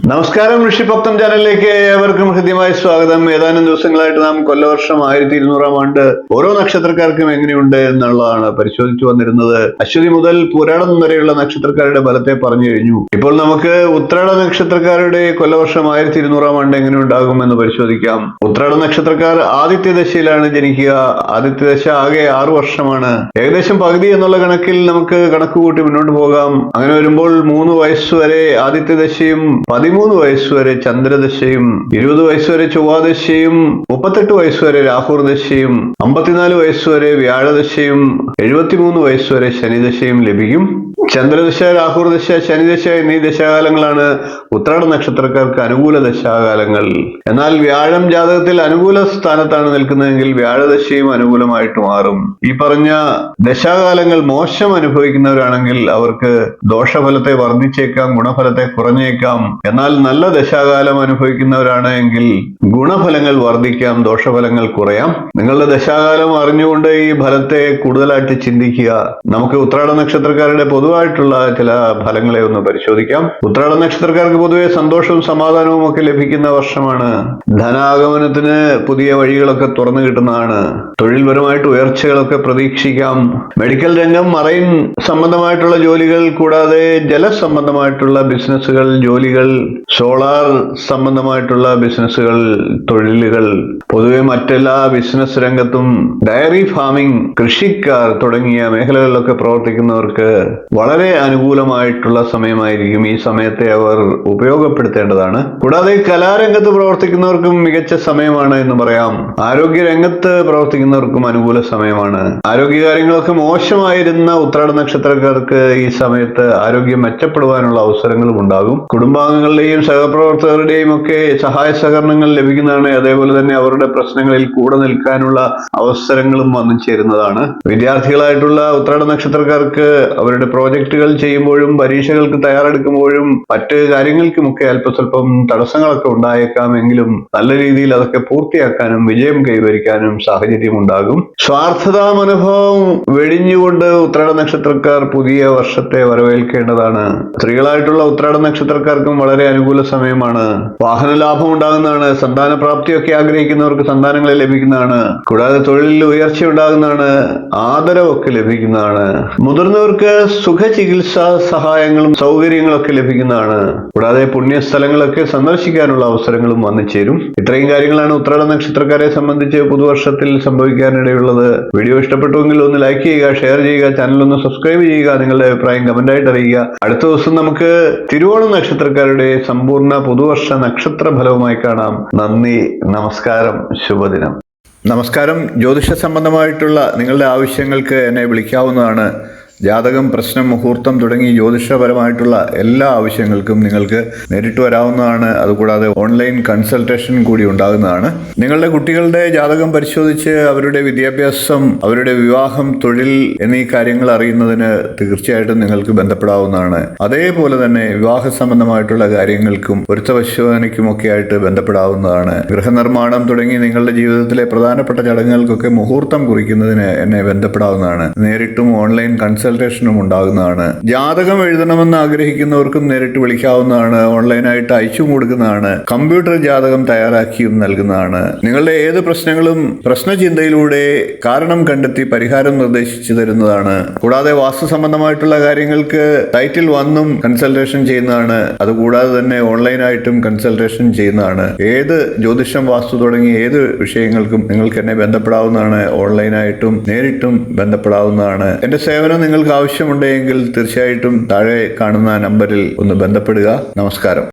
നമസ്കാരം, ഋഷിഭക്തം ചാനലിലേക്ക് ഏവർക്കും ഹൃദ്യമായ സ്വാഗതം. ഏതാനും ദിവസങ്ങളായിട്ട് നാം കൊല്ലവർഷം 1200 ആണ്ട് ഓരോ നക്ഷത്രക്കാർക്കും എങ്ങനെയുണ്ട് എന്നുള്ളതാണ് പരിശോധിച്ചു വന്നിരുന്നത്. അശ്വതി മുതൽ പുരാടം വരെയുള്ള നക്ഷത്രക്കാരുടെ ഫലത്തെ പറഞ്ഞു കഴിഞ്ഞു. ഇപ്പോൾ നമുക്ക് ഉത്രാട നക്ഷത്രക്കാരുടെ കൊല്ലവർഷം 1200 ആണ്ട് എങ്ങനെ ഉണ്ടാകും എന്ന് പരിശോധിക്കാം. ഉത്രാട നക്ഷത്രക്കാർ ആദിത്യ ദശയിലാണ് ജനിക്കുക. ആദിത്യ ദശ ആകെ 6 വർഷമാണ്. ഏകദേശം പകുതി എന്നുള്ള കണക്കിൽ നമുക്ക് കണക്ക് കൂട്ടി മുന്നോട്ട് പോകാം. അങ്ങനെ വരുമ്പോൾ 3 വയസ്സുവരെ ആദിത്യ ദശയും 13 വയസ്സുവരെ ചന്ദ്രദശയും 20 വയസ്സുവരെ ചൊവ്വാദശയും 38 വയസ്സുവരെ രാഹുർദശയും 54 വയസ്സുവരെ വ്യാഴദശയും 73 വയസ്സുവരെ ശനിദശയും ലഭിക്കും. ചന്ദ്രദശ, രാഹുർദശ, ശനിദശ എന്നീ ദശാകാലങ്ങളാണ് ഉത്രാട നക്ഷത്രക്കാർക്ക് അനുകൂല ദശാകാലങ്ങൾ. എന്നാൽ വ്യാഴം ജാതകത്തിൽ അനുകൂല സ്ഥാനത്താണ് നിൽക്കുന്നതെങ്കിൽ വ്യാഴദശയും അനുകൂലമായിട്ട് മാറും. ഈ പറഞ്ഞ ദശാകാലങ്ങൾ മോശം അനുഭവിക്കുന്നവരാണെങ്കിൽ അവർക്ക് ദോഷഫലത്തെ വർദ്ധിച്ചേക്കാം, ഗുണഫലത്തെ കുറഞ്ഞേക്കാം. എന്നാൽ നല്ല ദശാകാലം അനുഭവിക്കുന്നവരാണ് എങ്കിൽ ഗുണഫലങ്ങൾ വർദ്ധിക്കാം, ദോഷഫലങ്ങൾ കുറയാം. നിങ്ങളുടെ ദശാകാലം അറിഞ്ഞുകൊണ്ട് ഈ ഫലത്തെ കൂടുതലായിട്ട് ചിന്തിക്കുക. നമുക്ക് ഉത്രാട നക്ഷത്രക്കാരുടെ പൊതുവായിട്ടുള്ള ചില ഫലങ്ങളെ ഒന്ന് പരിശോധിക്കാം. ഉത്രാട നക്ഷത്രക്കാർക്ക് പൊതുവെ സന്തോഷവും സമാധാനവും ഒക്കെ ലഭിക്കുന്ന വർഷമാണ്. ധനാഗമനത്തിന് പുതിയ വഴികളൊക്കെ തുറന്നു കിട്ടുന്നതാണ്. തൊഴിൽപരമായിട്ട് ഉയർച്ചകളൊക്കെ പ്രതീക്ഷിക്കാം. മെഡിക്കൽ രംഗം, മറൈൻ സംബന്ധമായിട്ടുള്ള ജോലികൾ, കൂടാതെ ജലസംബന്ധമായിട്ടുള്ള ബിസിനസ്സുകൾ, ജോലികൾ, സോളാർ സംബന്ധമായിട്ടുള്ള ബിസിനസ്സുകൾ, തൊഴിലുകൾ, പൊതുവെ മറ്റെല്ലാ ബിസിനസ് രംഗത്തും ഡയറി ഫാമിംഗ്, കൃഷിക്കാർ തുടങ്ങിയ മേഖലകളിലൊക്കെ പ്രവർത്തിക്കുന്നവർക്ക് വളരെ അനുകൂലമായിട്ടുള്ള സമയമായിരിക്കും. ഈ സമയത്തെ അവർ ഉപയോഗപ്പെടുത്തേണ്ടതാണ്. കൂടാതെ കലാരംഗത്ത് പ്രവർത്തിക്കുന്നവർക്കും മികച്ച സമയമാണ് എന്ന് പറയാം. ആരോഗ്യ രംഗത്ത് പ്രവർത്തിക്കുന്നവർക്കും അനുകൂല സമയമാണ്. ആരോഗ്യകാര്യങ്ങളൊക്കെ മോശമായിരുന്ന ഉത്രാട നക്ഷത്രക്കാർക്ക് ഈ സമയത്ത് ആരോഗ്യം മെച്ചപ്പെടുവാനുള്ള അവസരങ്ങളും ഉണ്ടാകും. കുടുംബാംഗങ്ങളുടെയും സഹപ്രവർത്തകരുടെയും ഒക്കെ സഹായ സഹകരണങ്ങൾ ലഭിക്കുന്നതാണ്. അതേപോലെ തന്നെ അവരുടെ പ്രശ്നങ്ങളിൽ കൂടെ നിൽക്കാനുള്ള അവസരങ്ങളും വന്നു ചേരുന്നതാണ്. വിദ്യാർത്ഥികളായിട്ടുള്ള ഉത്രാട നക്ഷത്രക്കാർക്ക് അവരുടെ പ്രോജക്റ്റുകൾ ചെയ്യുമ്പോഴും പരീക്ഷകൾക്ക് തയ്യാറെടുക്കുമ്പോഴും മറ്റ് കാര്യങ്ങൾക്കുമൊക്കെ അല്പസ്വല്പം തടസ്സങ്ങളൊക്കെ ഉണ്ടായേക്കാമെങ്കിലും നല്ല രീതിയിൽ അതൊക്കെ പൂർത്തിയാക്കാനും വിജയം കൈവരിക്കാനും സാഹചര്യം ഉണ്ടാകും. സ്വാർത്ഥതാ മനോഭാവം വെടിഞ്ഞുകൊണ്ട് ഉത്രാട നക്ഷത്രക്കാർ പുതിയ വർഷത്തെ വരവേൽക്കേണ്ടതാണ്. സ്ത്രീകളായിട്ടുള്ള ഉത്രാട നക്ഷത്രക്കാർക്കും വളരെ അനുകൂല സമയമാണ്. വാഹന ലാഭം ഉണ്ടാകുന്നതാണ്. സന്താന പ്രാപ്തിയൊക്കെ ആഗ്രഹിക്കുന്നവർക്ക് സന്താനങ്ങളെ ലഭിക്കുന്നതാണ്. കൂടാതെ തൊഴിലിൽ ഉയർച്ച ഉണ്ടാകുന്നതാണ്. ആദരവൊക്കെ ലഭിക്കുന്നതാണ്. മുതിർന്നവർക്ക് സുഖചികിത്സാ സഹായങ്ങളും സൗകര്യങ്ങളൊക്കെ ലഭിക്കുന്നതാണ്. കൂടാതെ പുണ്യസ്ഥലങ്ങളൊക്കെ സന്ദർശിക്കാനുള്ള അവസരങ്ങളും വന്നു ചേരും. ഇത്രയും കാര്യങ്ങളാണ് ഉത്രാട നക്ഷത്രക്കാരെ സംബന്ധിച്ച് പുതുവർഷത്തിൽ സംഭവിക്കാനിടയുള്ളത്. വീഡിയോ ഇഷ്ടപ്പെട്ടുവെങ്കിൽ ഒന്ന് ലൈക്ക് ചെയ്യുക, ഷെയർ ചെയ്യുക, ചാനൽ ഒന്ന് സബ്സ്ക്രൈബ് ചെയ്യുക, നിങ്ങളുടെ അഭിപ്രായം കമന്റായിട്ട് അറിയിക്കുക. അടുത്ത ദിവസം നമുക്ക് തിരുവോണം നക്ഷത്രക്കാരുടെ സമ്പൂർണ്ണ പുതുവർഷ നക്ഷത്ര ഫലവുമായി കാണാം. നന്ദി, നമസ്കാരം, ശുഭദിനം. നമസ്കാരം. ജ്യോതിഷ സംബന്ധമായിട്ടുള്ള നിങ്ങളുടെ ആവശ്യങ്ങൾക്ക് എന്നെ വിളിക്കാവുന്നതാണ്. ജാതകം, പ്രശ്നം, മുഹൂർത്തം തുടങ്ങി ജ്യോതിഷപരമായിട്ടുള്ള എല്ലാ ആവശ്യങ്ങൾക്കും നിങ്ങൾക്ക് നേരിട്ട് വരാവുന്നതാണ്. അതുകൂടാതെ ഓൺലൈൻ കൺസൾട്ടേഷൻ കൂടി ഉണ്ടാകുന്നതാണ്. നിങ്ങളുടെ കുട്ടികളുടെ ജാതകം പരിശോധിച്ച് അവരുടെ വിദ്യാഭ്യാസം, അവരുടെ വിവാഹം, തൊഴിൽ എന്നീ കാര്യങ്ങൾ അറിയുന്നതിന് തീർച്ചയായിട്ടും നിങ്ങൾക്ക് ബന്ധപ്പെടാവുന്നതാണ്. അതേപോലെ തന്നെ വിവാഹ സംബന്ധമായിട്ടുള്ള കാര്യങ്ങൾക്കും പൊരുത്തപരിശോധനയ്ക്കുമൊക്കെ ആയിട്ട് ബന്ധപ്പെടാവുന്നതാണ്. ഗൃഹനിർമ്മാണം തുടങ്ങി നിങ്ങളുടെ ജീവിതത്തിലെ പ്രധാനപ്പെട്ട ചടങ്ങുകൾക്കൊക്കെ മുഹൂർത്തം കുറിക്കുന്നതിന് എന്നെ ബന്ധപ്പെടാവുന്നതാണ്. നേരിട്ടും ഓൺലൈൻ കൺസൾട്ടേഷനും ഉണ്ടാകുന്നതാണ്. ജാതകം എഴുതണമെന്ന് ആഗ്രഹിക്കുന്നവർക്കും നേരിട്ട് വിളിക്കാവുന്നതാണ്. ഓൺലൈനായിട്ട് അയച്ചും കൊടുക്കുന്നതാണ്. കമ്പ്യൂട്ടർ ജാതകം തയ്യാറാക്കിയും നൽകുന്നതാണ്. നിങ്ങളുടെ ഏത് പ്രശ്നങ്ങളും പ്രശ്നചിന്തയിലൂടെ കാരണം കണ്ടെത്തി പരിഹാരം നിർദ്ദേശിച്ചു തരുന്നതാണ്. കൂടാതെ വാസ്തു സംബന്ധമായിട്ടുള്ള കാര്യങ്ങൾക്ക് ടൈറ്റിൽ വന്നും കൺസൾട്ടേഷൻ ചെയ്യുന്നതാണ്. അതുകൂടാതെ തന്നെ ഓൺലൈനായിട്ടും കൺസൾട്ടേഷൻ ചെയ്യുന്നതാണ്. ഏത് ജ്യോതിഷം, വാസ്തു തുടങ്ങി ഏത് വിഷയങ്ങൾക്കും നിങ്ങൾക്ക് എന്നെ ബന്ധപ്പെടാവുന്നതാണ്. ഓൺലൈനായിട്ടും നേരിട്ടും ബന്ധപ്പെടാവുന്നതാണ്. എന്റെ സേവനം നിങ്ങൾക്ക് ആവശ്യമുണ്ടെങ്കിൽ തീർച്ചയായിട്ടും താഴെ കാണുന്ന നമ്പറിൽ ഒന്ന് ബന്ധപ്പെടുക. നമസ്കാരം.